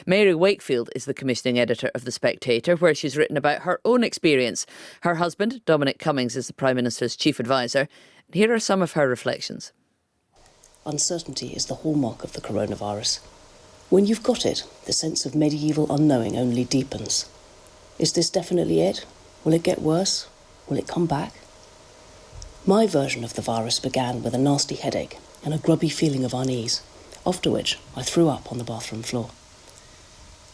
Mary Wakefield is the commissioning editor of The Spectator, where she's written about her own experience. Her husband, Dominic Cummings, is the Prime Minister's chief advisor. And here are some of her reflections. Uncertainty is the hallmark of the coronavirus. When you've got it, the sense of medieval unknowing only deepens. Is this definitely it? Will it get worse? Will it come back? My version of the virus began with a nasty headache and a grubby feeling of unease, after which I threw up on the bathroom floor.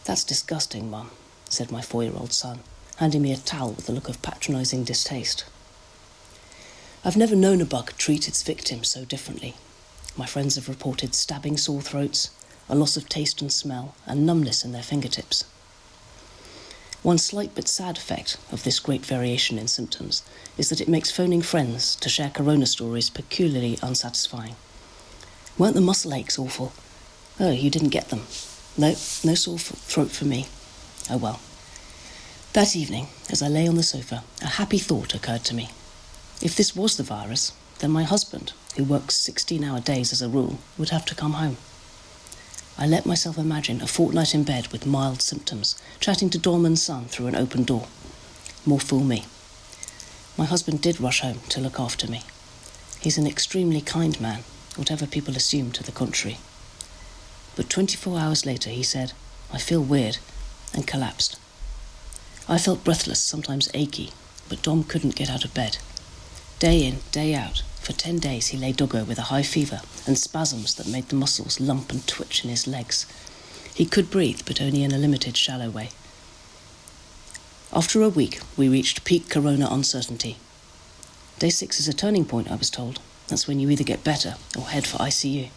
"That's disgusting, Mum," said my 4-year-old son, handing me a towel with a look of patronising distaste. I've never known a bug treat its victims so differently. My friends have reported stabbing sore throats, a loss of taste and smell, and numbness in their fingertips. One slight but sad effect of this great variation in symptoms is that it makes phoning friends to share corona stories peculiarly unsatisfying. "Weren't the muscle aches awful?" "Oh, you didn't get them." "No sore throat for me." Oh well. That evening, as I lay on the sofa, a happy thought occurred to me. If this was the virus, then my husband, who works 16-hour days as a rule, would have to come home. I let myself imagine a fortnight in bed with mild symptoms, chatting to Dom and son through an open door. More fool me. My husband did rush home to look after me. He's an extremely kind man, whatever people assume to the contrary. But 24 hours later he said, "I feel weird," and collapsed. I felt breathless, sometimes achy, but Dom couldn't get out of bed. Day in, day out, for 10 days he lay doggo with a high fever and spasms that made the muscles lump and twitch in his legs. He could breathe, but only in a limited, shallow way. After a week, we reached peak corona uncertainty. Day 6 is a turning point, I was told. That's when you either get better or head for ICU.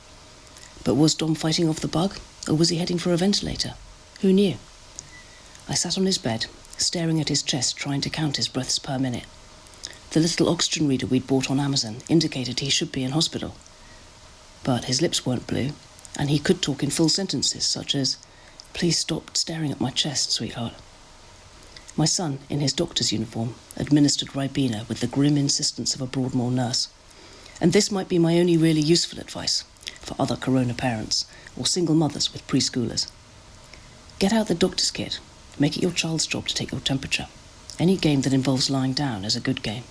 But was Dom fighting off the bug, or was he heading for a ventilator? Who knew? I sat on his bed, staring at his chest, trying to count his breaths per minute. The little oxygen reader we'd bought on Amazon indicated he should be in hospital. But his lips weren't blue, and he could talk in full sentences, such as, "Please stop staring at my chest, sweetheart." My son, in his doctor's uniform, administered Ribena with the grim insistence of a Broadmoor nurse. And this might be my only really useful advice for other corona parents or single mothers with preschoolers. Get out the doctor's kit. Make it your child's job to take your temperature. Any game that involves lying down is a good game.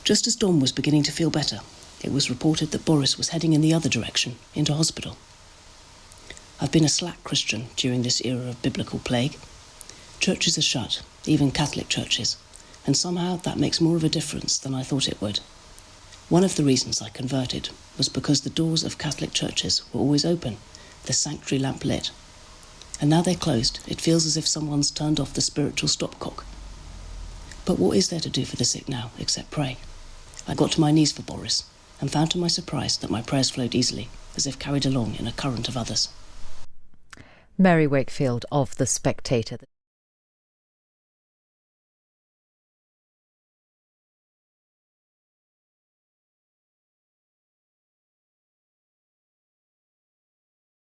Just as Dom was beginning to feel better, it was reported that Boris was heading in the other direction, into hospital. I've been a slack Christian during this era of biblical plague. Churches are shut, even Catholic churches, and somehow that makes more of a difference than I thought it would. One of the reasons I converted was because the doors of Catholic churches were always open, the sanctuary lamp lit. And now they're closed, it feels as if someone's turned off the spiritual stopcock. But what is there to do for the sick now, except pray? I got to my knees for Boris, and found to my surprise that my prayers flowed easily, as if carried along in a current of others. Mary Wakefield of The Spectator.